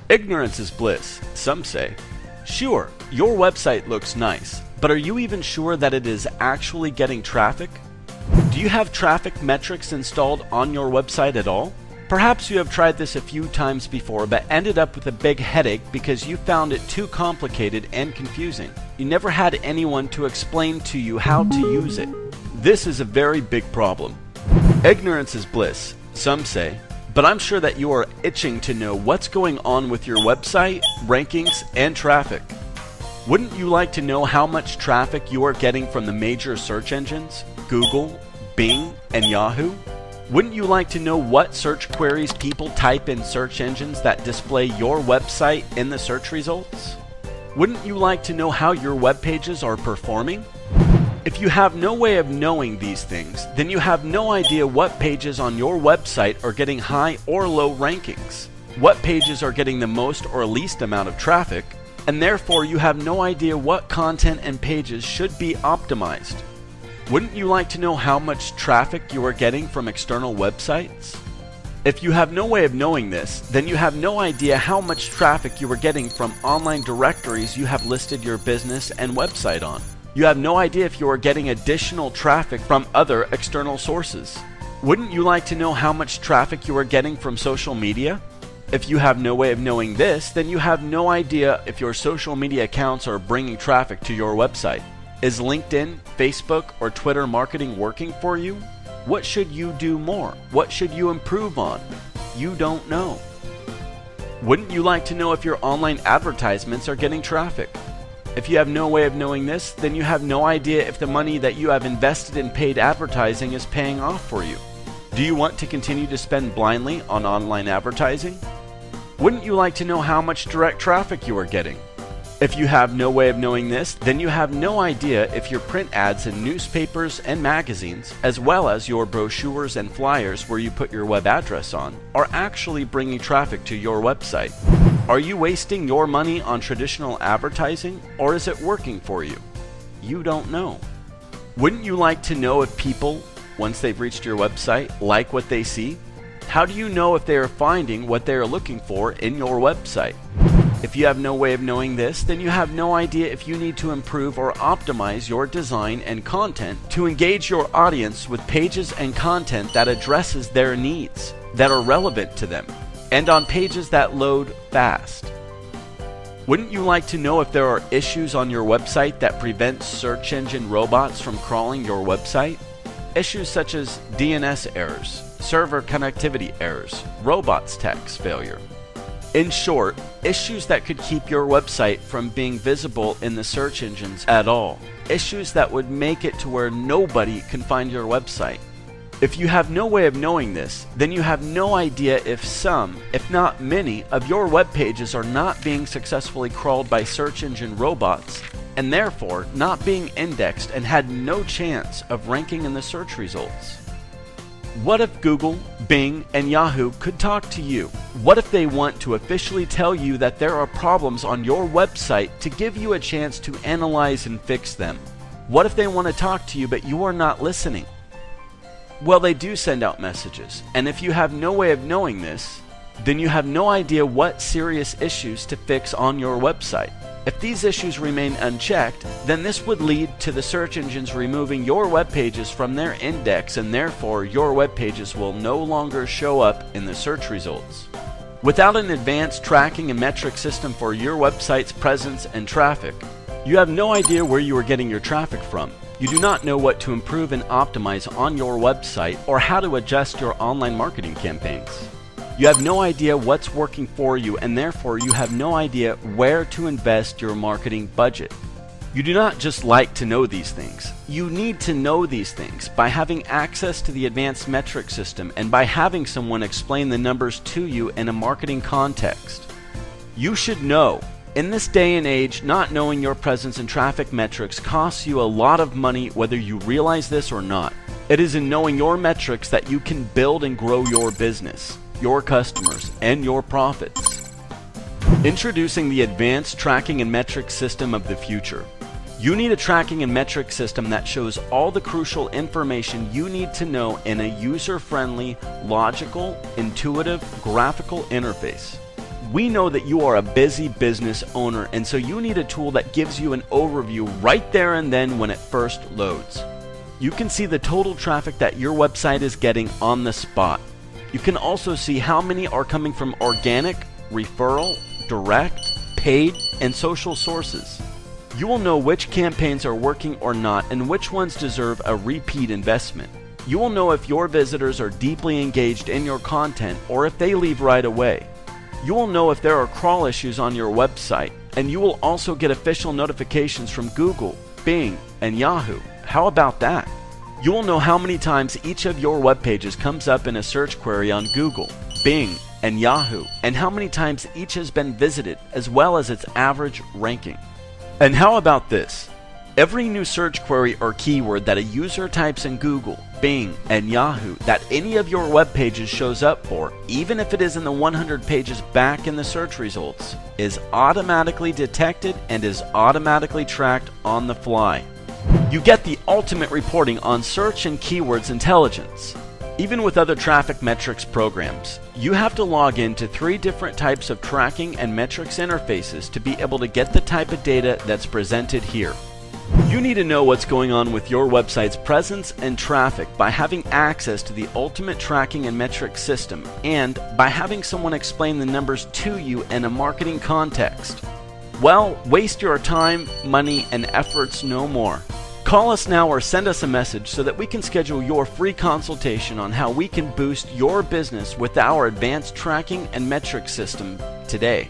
Ignorance is bliss, some say. Sure, your website looks nice, but are you even sure that it is actually getting traffic? Do you have traffic metrics installed on your website at all? Perhaps you have tried this a few times before but ended up with a big headache because you found it too complicated and confusing. You never had anyone to explain to you how to use it. This is a very big problem. Ignorance is bliss, some say, but I'm sure that you are itching to know what's going on with your website, rankings, and traffic. Wouldn't you like to know how much traffic you are getting from the major search engines, Google, Bing, and Yahoo? Wouldn't you like to know what search queries people type in search engines that display your website in the search results? Wouldn't you like to know how your web pages are performing? If you have no way of knowing these things, then you have no idea what pages on your website are getting high or low rankings, what pages are getting the most or least amount of traffic, and therefore you have no idea what content and pages should be optimized. Wouldn't you like to know how much traffic you are getting from external websites? If you have no way of knowing this, then you have no idea how much traffic you are getting from online directories you have listed your business and website on. You have no idea if you are getting additional traffic from other external sources. Wouldn't you like to know how much traffic you are getting from social media? If you have no way of knowing this, then you have no idea if your social media accounts are bringing traffic to your website. Is LinkedIn, Facebook, or Twitter marketing working for you? What should you do more? What should you improve on? You don't know. Wouldn't you like to know if your online advertisements are getting traffic? If you have no way of knowing this, then you have no idea if the money that you have invested in paid advertising is paying off for you. Do you want to continue to spend blindly on online advertising? Wouldn't you like to know how much direct traffic you are getting? If you have no way of knowing this, then you have no idea if your print ads in newspapers and magazines, as well as your brochures and flyers where you put your web address on, are actually bringing traffic to your website. Are you wasting your money on traditional advertising, or is it working for you? You don't know. Wouldn't you like to know if people, once they've reached your website, like what they see? How do you know if they are finding what they are looking for in your website? If you have no way of knowing this, then you have no idea if you need to improve or optimize your design and content to engage your audience with pages and content that addresses their needs, that are relevant to them, and on pages that load fast. Wouldn't you like to know if there are issues on your website that prevent search engine robots from crawling your website? Issues such as DNS errors, server connectivity errors, robots text failure. In short, issues that could keep your website from being visible in the search engines at all. Issues that would make it to where nobody can find your website. If you have no way of knowing this, then you have no idea if some, if not many, of your web pages are not being successfully crawled by search engine robots, and therefore not being indexed and had no chance of ranking in the search results. What if Google, Bing, and Yahoo could talk to you? What if they want to officially tell you that there are problems on your website to give you a chance to analyze and fix them? What if they want to talk to you but you are not listening? Well, they do send out messages, and if you have no way of knowing this, then you have no idea what serious issues to fix on your website. If these issues remain unchecked, then this would lead to the search engines removing your web pages from their index, and therefore your web pages will no longer show up in the search results. Without an advanced tracking and metric system for your website's presence and traffic, you have no idea where you are getting your traffic from. You do not know what to improve and optimize on your website or how to adjust your online marketing campaigns. You have no idea what's working for you, and therefore you have no idea where to invest your marketing budget. You do not just like to know these things. You need to know these things by having access to the advanced metric system and by having someone explain the numbers to you in a marketing context. You should know. In this day and age, not knowing your presence and traffic metrics costs you a lot of money, whether you realize this or not. It is in knowing your metrics that you can build and grow your business, your customers, and your profits. Introducing the advanced tracking and metric system of the future. You need a tracking and metric system that shows all the crucial information you need to know in a user-friendly, logical, intuitive, graphical interface. We know that you are a busy business owner, and so you need a tool that gives you an overview right there and then when it first loads. You can see the total traffic that your website is getting on the spot. You can also see how many are coming from organic, referral, direct, paid, and social sources. You will know which campaigns are working or not and which ones deserve a repeat investment. You will know if your visitors are deeply engaged in your content or if they leave right away. You will know if there are crawl issues on your website, and you will also get official notifications from Google, Bing, and Yahoo. How about that? You will know how many times each of your web pages comes up in a search query on Google, Bing, and Yahoo, and how many times each has been visited, as well as its average ranking. And how about this? Every new search query or keyword that a user types in Google, Bing, and Yahoo that any of your web pages shows up for, even if it is in the 100 pages back in the search results, is automatically detected and is automatically tracked on the fly. You get the ultimate reporting on search and keywords intelligence. Even with other traffic metrics programs, you have to log into 3 different types of tracking and metrics interfaces to be able to get the type of data that's presented here. You need to know what's going on with your website's presence and traffic by having access to the ultimate tracking and metrics system and by having someone explain the numbers to you in a marketing context. Well, waste your time, money, and efforts no more. Call us now or send us a message so that we can schedule your free consultation on how we can boost your business with our advanced tracking and metrics system today.